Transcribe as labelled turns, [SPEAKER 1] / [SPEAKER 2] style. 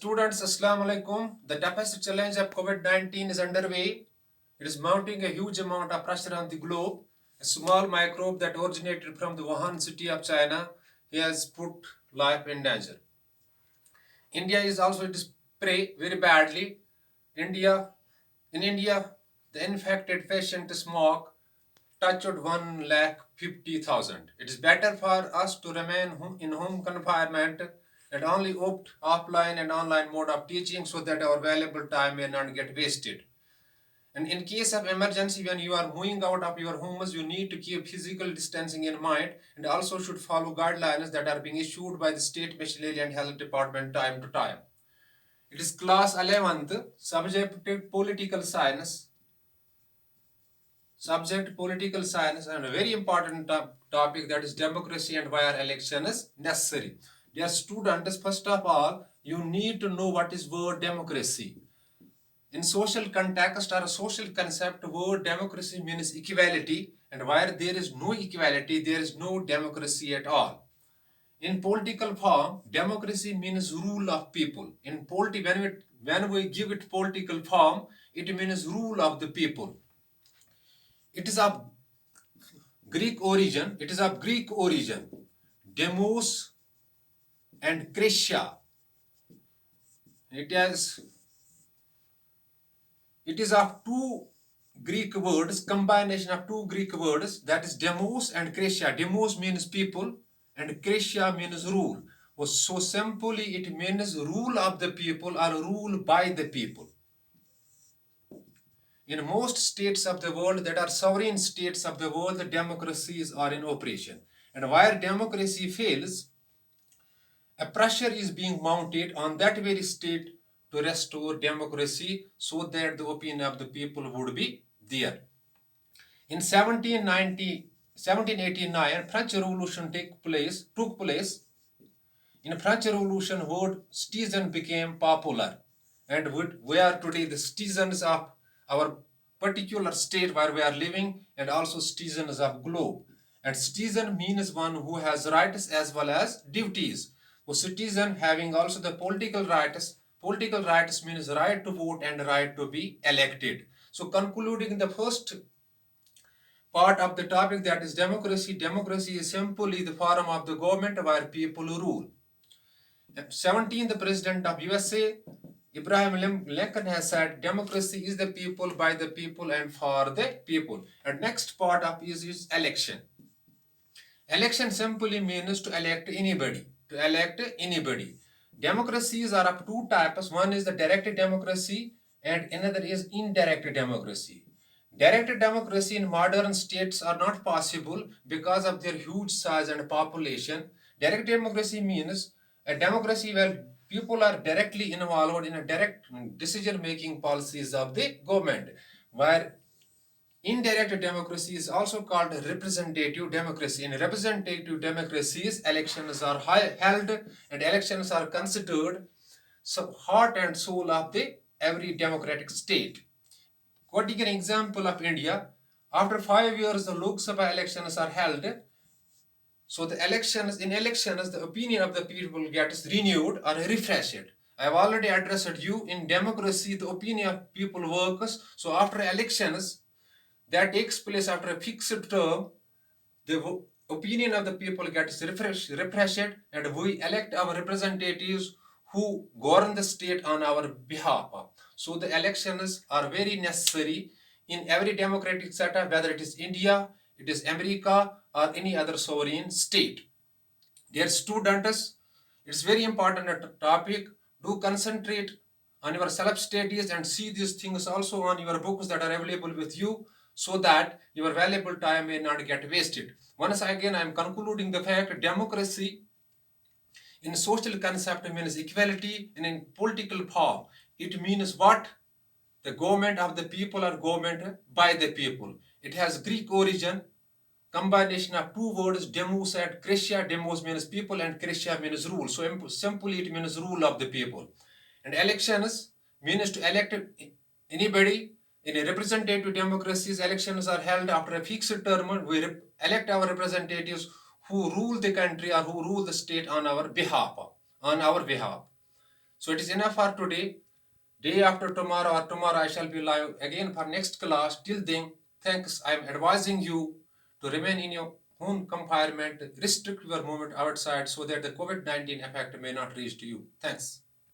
[SPEAKER 1] Students, Assalamu alaikum. The toughest challenge of COVID-19 is underway. It is mounting a huge amount of pressure on the globe. A small microbe that originated from the Wuhan city of China has put life in danger. India is also prey very badly. India, in India, the infected patient smoke touched 1,50,000. It is better for us to remain in home confinement and only opt offline and online mode of teaching so that our valuable time may not get wasted. And in case of emergency, when you are moving out of your homes, you need to keep physical distancing in mind and also should follow guidelines that are being issued by the state machinery and health department time to time. It is class 11th, subject political science, and a very important topic, that is democracy and why election is necessary. Dear students, first of all, you need to know what is word democracy. In social context or social concept, word democracy means equality, and where there is no equality, there is no democracy at all. In political form, democracy means rule of people. When we give it political form, it means rule of the people. It is of Greek origin. It is of Greek origin. Demos and Kratia. It has. It is of two Greek words, combination of two Greek words, that is demos and Kratia. Demos means people and Kratia means rule. So simply it means rule of the people or rule by the people. In most states of the world that are sovereign states of the world, the democracies are in operation. And where democracy fails, a pressure is being mounted on that very state to restore democracy so that the opinion of the people would be there. In 1789, French Revolution took place. In French Revolution, word citizen became popular, and we are today the citizens of our particular state where we are living, and also citizens of globe. And citizen means one who has rights as well as duties. So citizen having also the political rights. Political rights means right to vote and right to be elected. So concluding the first part of the topic, that is democracy. Democracy is simply the form of the government where people rule. 17th President of USA, Abraham Lincoln, has said democracy is the people, by the people, and for the people. And next part of is election. Election simply means to elect anybody. To elect anybody. Democracies are of two types. One is the direct democracy and another is indirect democracy. Direct democracy in modern states are not possible because of their huge size and population. Direct democracy means a democracy where people are directly involved in a direct decision-making policies of the government, where indirect democracy is also called representative democracy. In representative democracies, elections are held and elections are considered heart and soul of the every democratic state. Quoting an example of India, after 5 years, the Lok Sabha elections are held. So in elections, the opinion of the people gets renewed or refreshed. I have already addressed you. In democracy, the opinion of people works. So after elections, that takes place after a fixed term, the opinion of the people gets refreshed, and we elect our representatives who govern the state on our behalf. So the elections are very necessary in every democratic setup, whether it is India, it is America, or any other sovereign state. Dear students, it's very important topic. Do concentrate on your self studies and see these things also on your books that are available with you, so that your valuable time may not get wasted. Once again, I am concluding the fact democracy in social concept means equality, and in political form it means what? The government of the people or government by the people. It has Greek origin, combination of two words, demos and Kratia. Demos means people and Kratia means rule. So simply it means rule of the people. And elections means to elect anybody. In a representative democracies, elections are held after a fixed term. We elect our representatives who rule the country or who rule the state on our behalf. On our behalf. So it is enough for today. Day after tomorrow or tomorrow I shall be live again for next class. Till then, thanks. I am advising you to remain in your home confinement, restrict your movement outside so that the COVID-19 effect may not reach to you. Thanks.